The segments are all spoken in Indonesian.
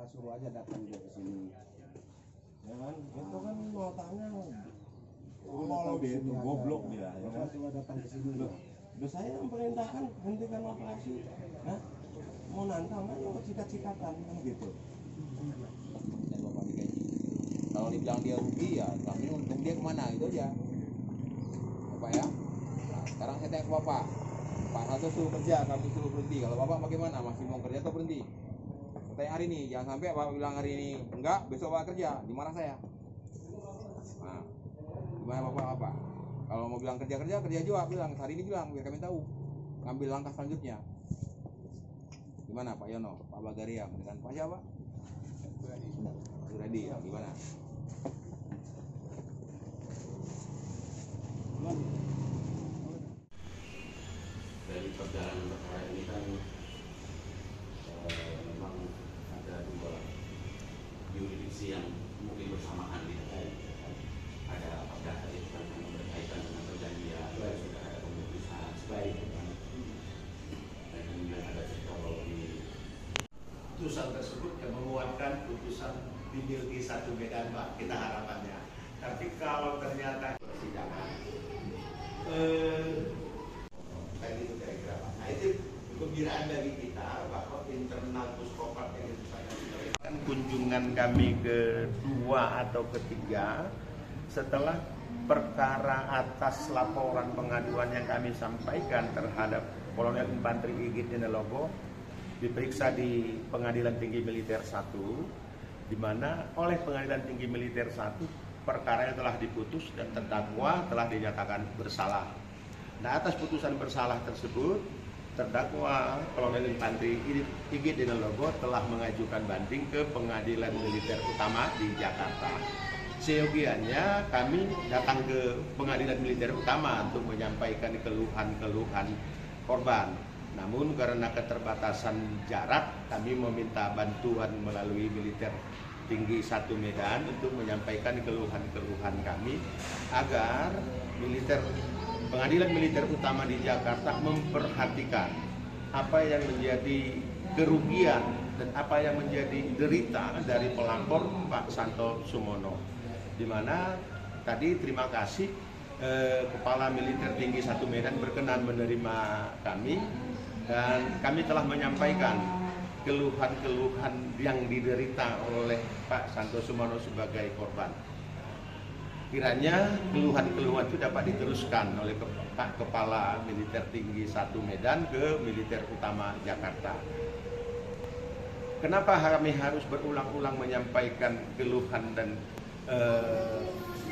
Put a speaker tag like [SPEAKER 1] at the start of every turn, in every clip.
[SPEAKER 1] suruh aja datang dia ke sini.
[SPEAKER 2] Ya kan, itu kan notanya
[SPEAKER 1] Kalau
[SPEAKER 2] dia itu goblok dia, ya kan?
[SPEAKER 1] Coba datang ke sini.
[SPEAKER 2] Loh, saya yang perintahkan hentikan operasi, nah, mau nantang aja mau cikat-cikatan kan gitu.
[SPEAKER 3] Dan bapak digaji. Kalau dibilang dia rugi ya, tapi untung dia kemana itu aja. Bapak ya. Nah, sekarang saya tanya ke bapak. Pak Hato suruh kerja, kami suruh berhenti. Kalau bapak bagaimana? Masih mau kerja atau berhenti? Saya hari ini, jangan sampai bapak bilang hari ini enggak, besok bapak kerja, dimarah saya. Nah, gimana bapak apa? Kalau mau bilang kerja juga bilang hari ini bilang biar kami tahu ngambil langkah selanjutnya. Gimana Pak Yono, Pak Bagariam dengan Pak siapa? Suradi ya, gimana?
[SPEAKER 4] Dari perjalanan perkara ini kan memang ada dua yurisdiksi yang mungkin bersamaan di ada perkara itu kan yang berkaitan dengan perjanjian, sudah ada pemutusan sebaik dan kemudian ada cerita bahwa di putusan tersebut yang menguatkan putusan Bidilgi 1 Medan, Pak, kita harapannya. Tapi kalau ternyata persidangan kayak gitu kira-kira, Pak. Nah itu kegembiraan bagi kita bahwa internal Puskopat yang itu saya kan kunjungan kami kedua atau ketiga setelah perkara atas laporan pengaduan yang kami sampaikan terhadap Kolonel Infanteri Igit Dinelogo diperiksa di Pengadilan Tinggi Militer 1, di mana oleh Pengadilan Tinggi Militer 1 perkara yang telah diputus dan terdakwa telah dinyatakan bersalah. Nah, atas putusan bersalah tersebut, terdakwa Kolonel Infanteri Igit Dinelogo telah mengajukan banding ke Pengadilan Militer Utama di Jakarta. Seyogianya kami datang ke Pengadilan Militer Utama untuk menyampaikan keluhan-keluhan korban. Namun karena keterbatasan jarak, kami meminta bantuan melalui Militer Tinggi 1 Medan untuk menyampaikan keluhan-keluhan kami agar Pengadilan Militer Utama di Jakarta memperhatikan apa yang menjadi kerugian dan apa yang menjadi derita dari pelapor Pak Santo Sumono. Di mana tadi terima kasih Kepala Militer Tinggi 1 Medan berkenan menerima kami dan kami telah menyampaikan keluhan-keluhan yang diderita oleh Pak Santo Sumono sebagai korban. Kiranya keluhan-keluhan itu dapat diteruskan oleh Pak Kepala Militer Tinggi 1 Medan ke Militer Utama Jakarta. Kenapa kami harus berulang-ulang menyampaikan keluhan dan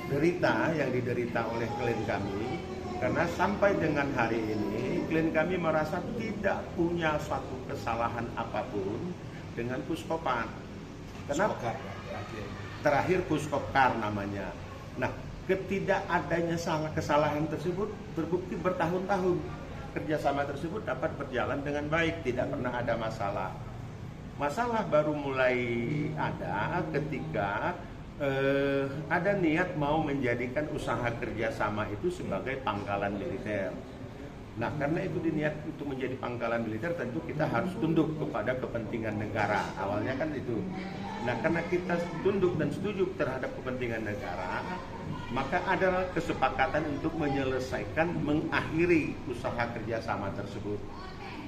[SPEAKER 4] derita yang diderita oleh klien kami? Karena sampai dengan hari ini klien kami merasa tidak punya suatu kesalahan apapun dengan Puskopat. Kenapa? Terakhir Puskopkar namanya. Nah, ketidakadanya kesalahan tersebut terbukti bertahun-tahun. Kerjasama tersebut dapat berjalan dengan baik, tidak pernah ada masalah. Masalah baru mulai ada ketika ada niat mau menjadikan usaha kerjasama itu sebagai pangkalan militer. Nah, karena itu diniat untuk menjadi pangkalan militer, tentu kita harus tunduk kepada kepentingan negara. Awalnya kan itu. Nah, karena kita tunduk dan setuju terhadap kepentingan negara, maka ada kesepakatan untuk menyelesaikan, mengakhiri usaha kerjasama tersebut.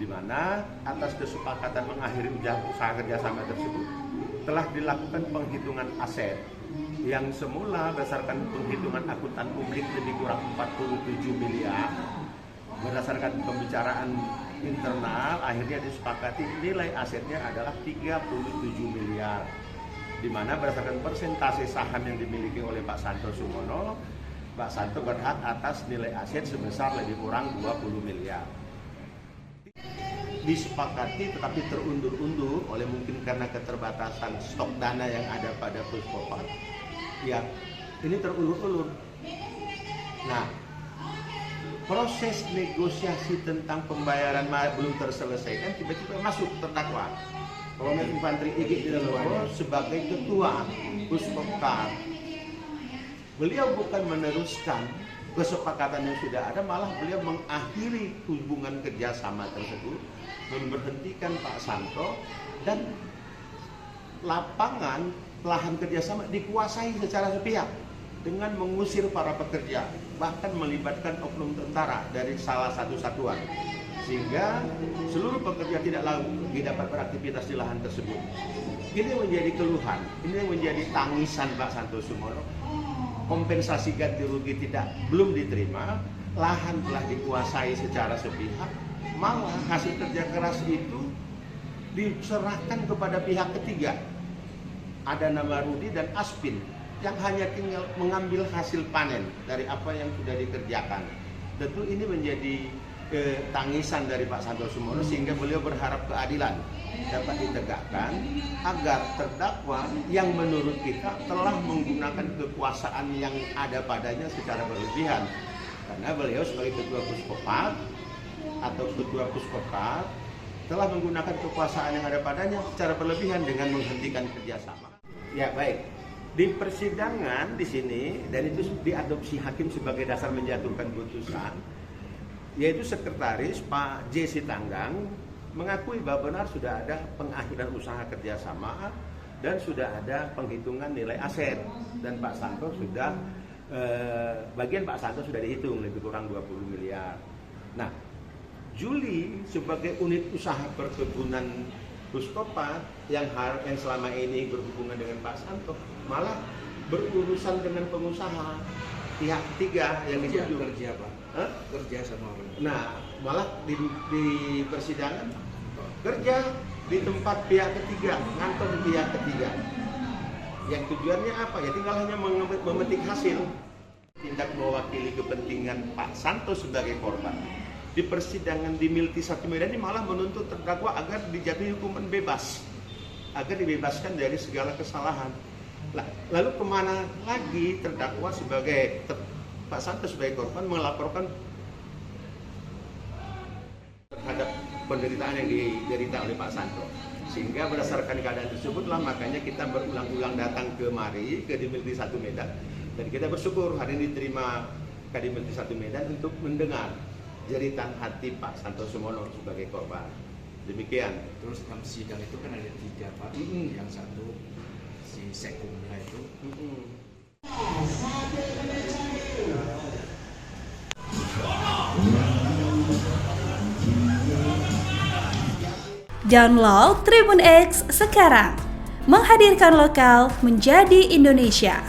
[SPEAKER 4] Di mana atas kesepakatan mengakhiri usaha kerjasama tersebut telah dilakukan penghitungan aset yang semula berdasarkan penghitungan akuntan publik lebih kurang 47 miliar. Berdasarkan pembicaraan internal, akhirnya disepakati nilai asetnya adalah 37 miliar. Di mana berdasarkan persentase saham yang dimiliki oleh Pak Santo Sumono, Pak Santo berhak atas nilai aset sebesar lebih kurang 20 miliar. Disepakati tetapi terundur-undur oleh mungkin karena keterbatasan stok dana yang ada pada Puskopat. Ya, ini terulur-ulur. Nah, proses negosiasi tentang pembayaran belum terselesaikan, tiba-tiba masuk terdakwa Kolonel Infanteri Igit Dinelogo sebagai ketua Puskopkar. Beliau bukan meneruskan kesepakatan yang sudah ada, malah beliau mengakhiri hubungan kerjasama tersebut, memberhentikan Pak Santo dan lapangan lahan kerjasama dikuasai secara sepihak dengan mengusir para pekerja, bahkan melibatkan oknum tentara dari salah satu satuan, sehingga seluruh pekerja tidak lagi dapat beraktivitas di lahan tersebut. Ini menjadi keluhan, ini menjadi tangisan Pak Santosomono. Kompensasi ganti rugi belum diterima, lahan telah dikuasai secara sepihak, malah hasil kerja keras itu diserahkan kepada pihak ketiga. Ada nama Rudi dan Aspin yang hanya tinggal mengambil hasil panen dari apa yang sudah dikerjakan. Tentu ini menjadi tangisan dari Pak Santosomono, sehingga beliau berharap keadilan dapat ditegakkan agar terdakwa yang menurut kita telah menggunakan kekuasaan yang ada padanya secara berlebihan. Karena beliau sebagai ketua Puskopad atau ketua Puskopad telah menggunakan kekuasaan yang ada padanya secara berlebihan dengan menghentikan kerjasama. Ya baik, di persidangan di sini, dan itu diadopsi hakim sebagai dasar menjatuhkan putusan, yaitu sekretaris Pak J. Sitanggang mengakui bahwa benar sudah ada pengakhiran usaha kerjasama dan sudah ada penghitungan nilai aset, dan Pak Santo sudah bagian Pak Santo sudah dihitung lebih kurang 20 miliar. Nah, Juli sebagai unit usaha perkebunan Puskopad yang selama ini berhubungan dengan Pak Santo malah berurusan dengan pengusaha pihak ketiga yang dituju.
[SPEAKER 1] Kerja Pak? Kerja sama apa?
[SPEAKER 4] Nah, malah di persidangan kerja di tempat pihak ketiga, ngantor pihak ketiga. Yang tujuannya apa? Ya tinggal hanya memetik hasil. Tindak mewakili kepentingan Pak Santo sebagai korban. Di persidangan di Milti 1 Medan ini malah menuntut terdakwa agar dijatuhi hukuman bebas, agar dibebaskan dari segala kesalahan. Lalu kemana lagi terdakwa sebagai Pak Santo sebagai korban melaporkan terhadap penderitaan yang diderita oleh Pak Santo? Sehingga berdasarkan keadaan tersebutlah makanya kita berulang-ulang datang kemari ke Dimilti 1 Medan, dan kita bersyukur hari ini diterima Kadimilti 1 Medan untuk mendengar jeritan hati Pak Santosomono sebagai korban. Demikian.
[SPEAKER 1] Terus dalam sidang itu kan ada 3 Pak, yang satu si Sekumnya itu.
[SPEAKER 5] Download Tribun X sekarang, menghadirkan lokal menjadi Indonesia.